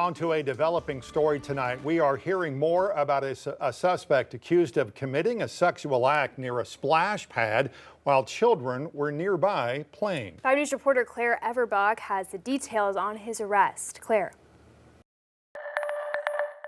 on to a developing story tonight. We are hearing more about a suspect accused of committing a sexual act near a splash pad while children were nearby playing. 5 News reporter Claire Everbach has the details on his arrest. Claire.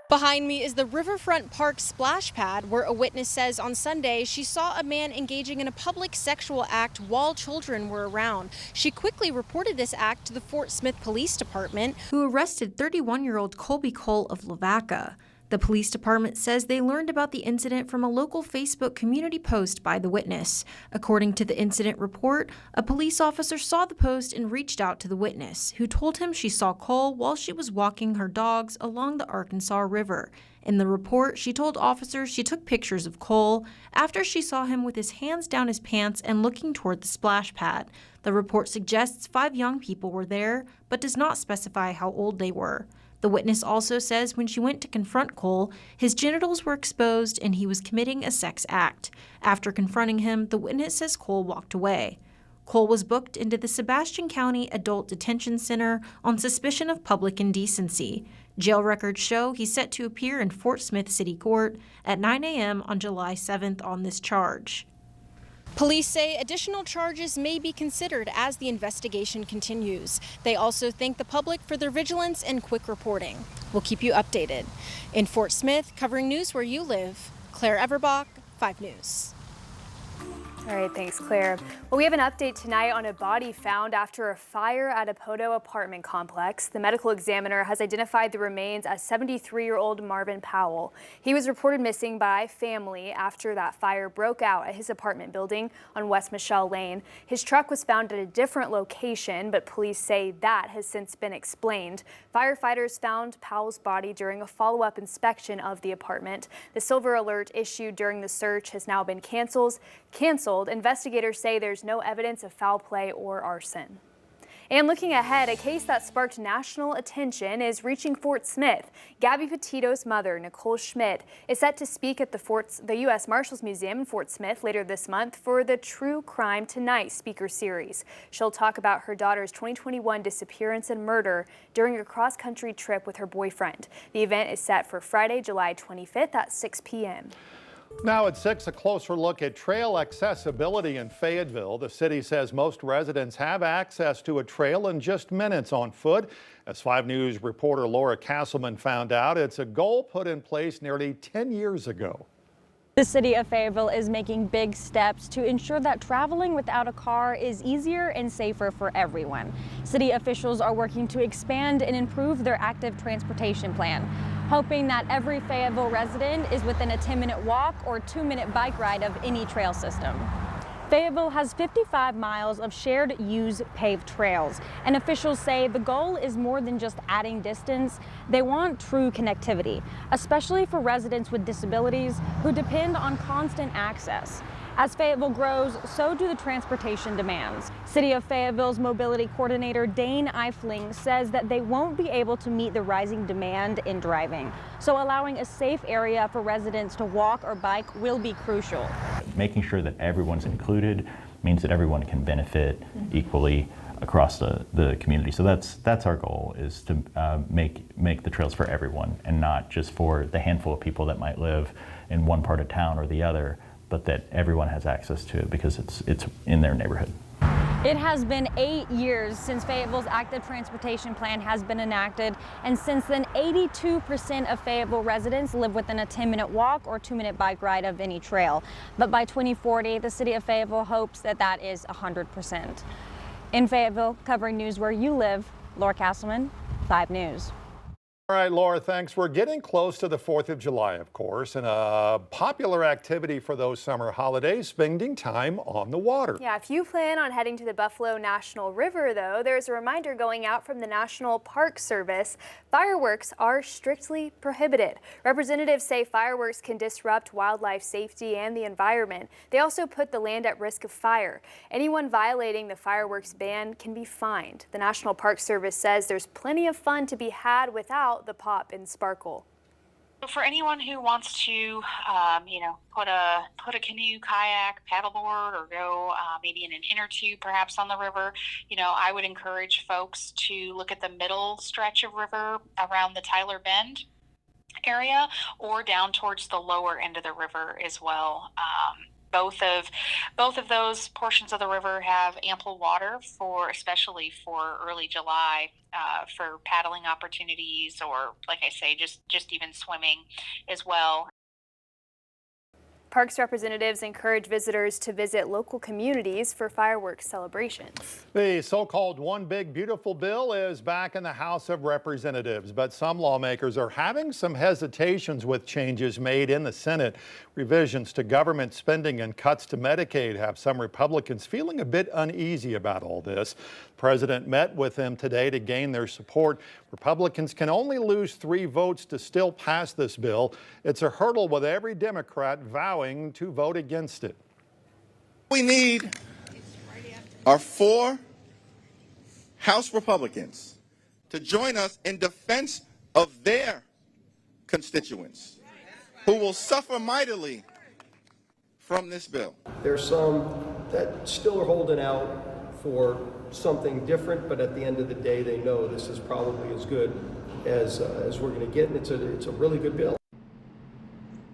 Behind me is the Riverfront Park splash pad, where a witness says on Sunday she saw a man engaging in a public sexual act while children were around. She quickly reported this act to the Fort Smith Police Department, who arrested 31-year-old Colby Cole of Lavaca. The police department says they learned about the incident from a local Facebook community post by the witness. According to the incident report, a police officer saw the post and reached out to the witness, who told him she saw Cole while she was walking her dogs along the Arkansas River. In the report, she told officers she took pictures of Cole after she saw him with his hands down his pants and looking toward the splash pad. The report suggests 5 young people were there, but does not specify how old they were. The witness also says when she went to confront Cole, his genitals were exposed and he was committing a sex act. After confronting him, the witness says Cole walked away. Cole was booked into the Sebastian County Adult Detention Center on suspicion of public indecency. Jail records show he's set to appear in Fort Smith City Court at 9 a.m. on July 7th on this charge. Police say additional charges may be considered as the investigation continues. They also thank the public for their vigilance and quick reporting. We'll keep you updated. In Fort Smith, covering news where you live, Claire Everbach, 5 News. All right, thanks, Claire. Well, we have an update tonight on a body found after a fire at a Poto apartment complex. The medical examiner has identified the remains as 73-year-old Marvin Powell. He was reported missing by family after that fire broke out at his apartment building on West Michelle Lane. His truck was found at a different location, but police say that has since been explained. Firefighters found Powell's body during a follow-up inspection of the apartment. The silver alert issued during the search has now been canceled. Investigators say there's no evidence of foul play or arson. And looking ahead, a case that sparked national attention is reaching Fort Smith. Gabby Petito's mother, Nicole Schmidt, is set to speak at the U.S. Marshals Museum in Fort Smith later this month for the True Crime Tonight speaker series. She'll talk about her daughter's 2021 disappearance and murder during a cross-country trip with her boyfriend. The event is set for Friday, July 25th at 6 p.m. Now at 6, a closer look at trail accessibility in Fayetteville. The city says most residents have access to a trail in just minutes on foot. As 5 News reporter Laura Castleman found out, it's a goal put in place nearly 10 years ago. The city of Fayetteville is making big steps to ensure that traveling without a car is easier and safer for everyone. City officials are working to expand and improve their active transportation plan, hoping that every Fayetteville resident is within a 10-minute walk or 2-minute bike ride of any trail system. Fayetteville has 55 miles of shared use paved trails, and officials say the goal is more than just adding distance. They want true connectivity, especially for residents with disabilities who depend on constant access. As Fayetteville grows, so do the transportation demands. City of Fayetteville's mobility coordinator Dane Eifling says that they won't be able to meet the rising demand in driving, so allowing a safe area for residents to walk or bike will be crucial. Making sure that everyone's included means that everyone can benefit equally across the community. So that's our goal, is to make the trails for everyone and not just for the handful of people that might live in one part of town or the other, but that everyone has access to it because it's in their neighborhood. It has been 8 years since Fayetteville's active transportation plan has been enacted, and since then 82% of Fayetteville residents live within a 10-minute walk or 2-minute bike ride of any trail. But by 2040, the city of Fayetteville hopes that is 100%. In Fayetteville, covering news where you live, Laura Castleman, 5 News. All right, Laura, thanks. We're getting close to the 4th of July, of course, and a popular activity for those summer holidays, spending time on the water. Yeah, if you plan on heading to the Buffalo National River, though, there's a reminder going out from the National Park Service. Fireworks are strictly prohibited. Representatives say fireworks can disrupt wildlife safety and the environment. They also put the land at risk of fire. Anyone violating the fireworks ban can be fined. The National Park Service says there's plenty of fun to be had without the pop and sparkle. For anyone who wants to, put a canoe, kayak, paddleboard, or go maybe in an inner tube, perhaps on the river, I would encourage folks to look at the middle stretch of river around the Tyler Bend area, or down towards the lower end of the river as well. Both of those portions of the river have ample water especially for early July, for paddling opportunities, or like I say, just even swimming as well. Parks representatives encourage visitors to visit local communities for fireworks celebrations. The so-called One Big Beautiful bill is back in the House of Representatives, but some lawmakers are having some hesitations with changes made in the Senate. Revisions to government spending and cuts to Medicaid have some Republicans feeling a bit uneasy about all this. The president met with them today to gain their support. Republicans can only lose 3 votes to still pass this bill. It's a hurdle with every Democrat vowing to vote against it. We need are 4 House Republicans to join us in defense of their constituents who will suffer mightily from this bill. There's some that still are holding out for something different, but at the end of the day, they know this is probably as good as we're going to get, and it's a really good bill.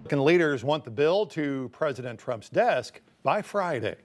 Republican leaders want the bill to President Trump's desk by Friday.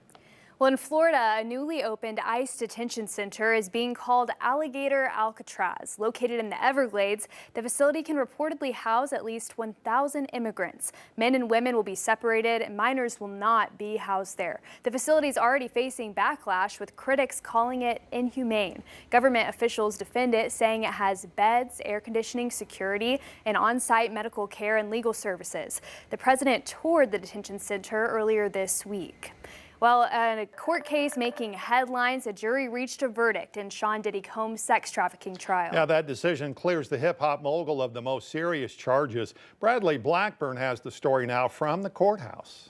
Well, in Florida, a newly opened ICE detention center is being called Alligator Alcatraz. Located in the Everglades, the facility can reportedly house at least 1,000 immigrants. Men and women will be separated, and minors will not be housed there. The facility is already facing backlash, with critics calling it inhumane. Government officials defend it, saying it has beds, air conditioning, security, and on-site medical care and legal services. The president toured the detention center earlier this week. Well, in a court case making headlines, a jury reached a verdict in Sean Diddy Combs' sex trafficking trial. Yeah, that decision clears the hip-hop mogul of the most serious charges. Bradley Blackburn has the story now from the courthouse.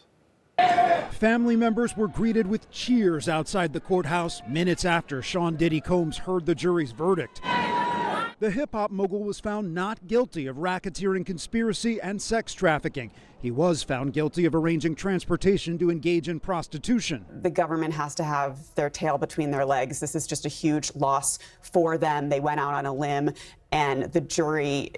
Family members were greeted with cheers outside the courthouse minutes after Sean Diddy Combs heard the jury's verdict. The hip-hop mogul was found not guilty of racketeering conspiracy and sex trafficking. He was found guilty of arranging transportation to engage in prostitution. The government has to have their tail between their legs. This is just a huge loss for them. They went out on a limb, and the jury,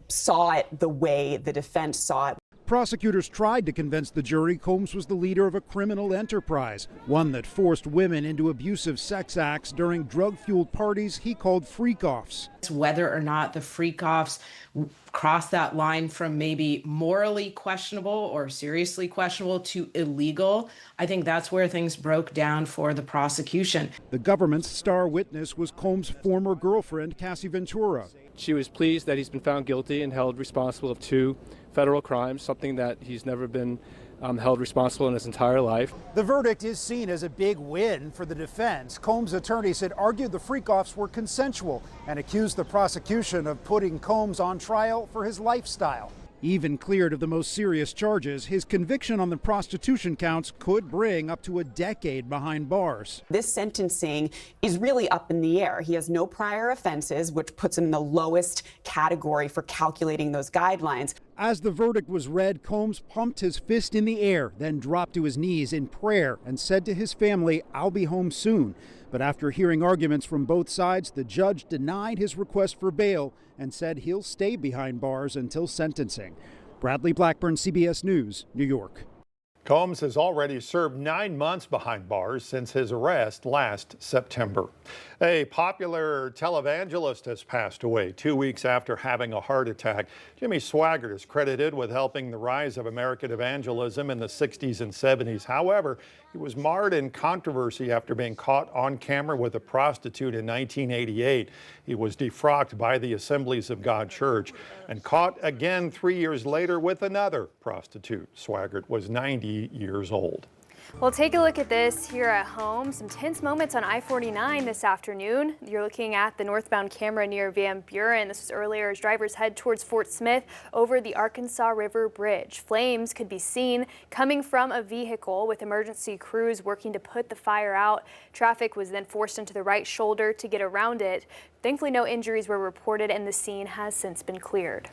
saw it the way the defense saw it. Prosecutors tried to convince the jury Combs was the leader of a criminal enterprise, one that forced women into abusive sex acts during drug-fueled parties he called freak-offs. Whether or not the freak-offs cross that line from maybe morally questionable or seriously questionable to illegal, I think that's where things broke down for the prosecution. The government's star witness was Combs' former girlfriend, Cassie Ventura. She was pleased that he's been found guilty and held responsible of 2 federal crimes, something that he's never been held responsible in his entire life. The verdict is seen as a big win for the defense. Combs' attorneys had argued the freak-offs were consensual and accused the prosecution of putting Combs on trial for his lifestyle. Even cleared of the most serious charges, his conviction on the prostitution counts could bring up to a decade behind bars. This sentencing is really up in the air. He has no prior offenses, which puts him in the lowest category for calculating those guidelines. As the verdict was read, Combs pumped his fist in the air, then dropped to his knees in prayer and said to his family, "I'll be home soon." But after hearing arguments from both sides, the judge denied his request for bail and said he'll stay behind bars until sentencing. Bradley Blackburn, CBS News, New York. Combs has already served 9 months behind bars since his arrest last September. A popular televangelist has passed away 2 weeks after having a heart attack. Jimmy Swaggart is credited with helping the rise of American evangelism in the 60s and 70s. However, he was marred in controversy after being caught on camera with a prostitute in 1988. He was defrocked by the Assemblies of God Church and caught again 3 years later with another prostitute. Swaggart was 90 years old. Well, take a look at this here at home. Some tense moments on I-49 this afternoon. You're looking at the northbound camera near Van Buren. This was earlier as drivers head towards Fort Smith over the Arkansas River Bridge. Flames could be seen coming from a vehicle, with emergency crews working to put the fire out. Traffic was then forced into the right shoulder to get around it. Thankfully, no injuries were reported and the scene has since been cleared.